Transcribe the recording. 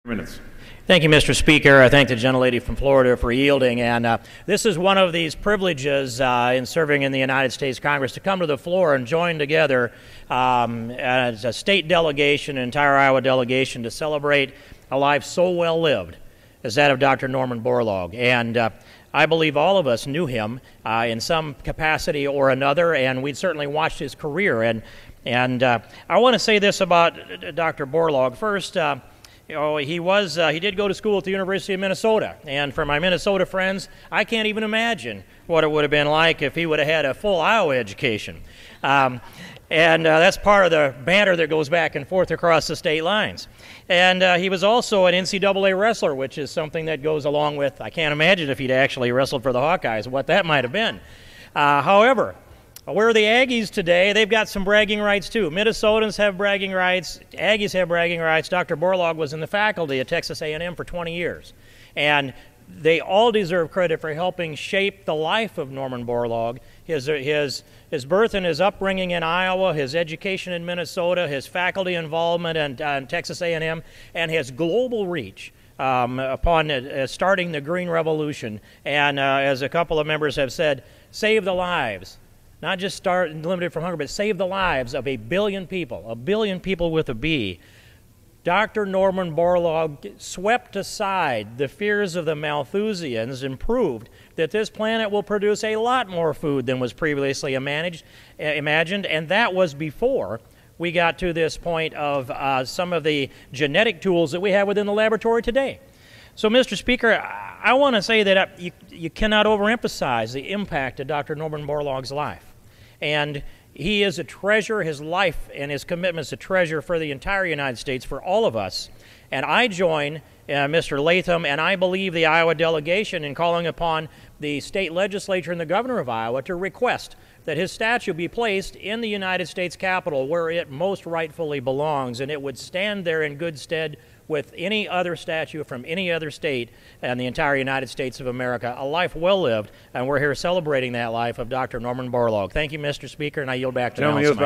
Minutes. Thank you, Mr. Speaker. I thank the gentlelady from Florida for yielding. And this is one of these privileges in serving in the United States Congress to come to the floor and join together as a state delegation, an entire Iowa delegation, to celebrate a life so well lived as that of Dr. Norman Borlaug. And I believe all of us knew him in some capacity or another, and we'd certainly watched his career. And I want to say this about Dr. Borlaug. First, he did go to school at the University of Minnesota, and for my Minnesota friends, I can't even imagine what it would have been like if he would have had a full Iowa education. That's part of the banter that goes back and forth across the state lines. And he was also an NCAA wrestler, which is something that goes along with, I can't imagine if he'd actually wrestled for the Hawkeyes, what that might have been. However, where are the Aggies today? They've got some bragging rights too. Minnesotans have bragging rights. Aggies have bragging rights. Dr. Borlaug was in the faculty at Texas A&M for 20 years. And they all deserve credit for helping shape the life of Norman Borlaug, his birth and his upbringing in Iowa, his education in Minnesota, his faculty involvement in Texas A&M, and his global reach upon starting the Green Revolution. And as a couple of members have said, save the lives. Not just start limited from hunger, but save the lives of 1 billion people with a B. Dr. Norman Borlaug swept aside the fears of the Malthusians and proved that this planet will produce a lot more food than was previously imagined, and that was before we got to this point of some of the genetic tools that we have within the laboratory today. So, Mr. Speaker, I want to say that you cannot overemphasize the impact of Dr. Norman Borlaug's life. And he is a treasure. His life and his commitments a treasure for the entire United States, for all of us. And I join Mr. Latham, and I believe the Iowa delegation, in calling upon the state legislature and the governor of Iowa to request that his statue be placed in the United States Capitol where it most rightfully belongs, and it would stand there in good stead with any other statue from any other state and the entire United States of America. A life well lived, and we're here celebrating that life of Dr. Norman Borlaug. Thank you, Mr. Speaker, and I yield back to Nelson.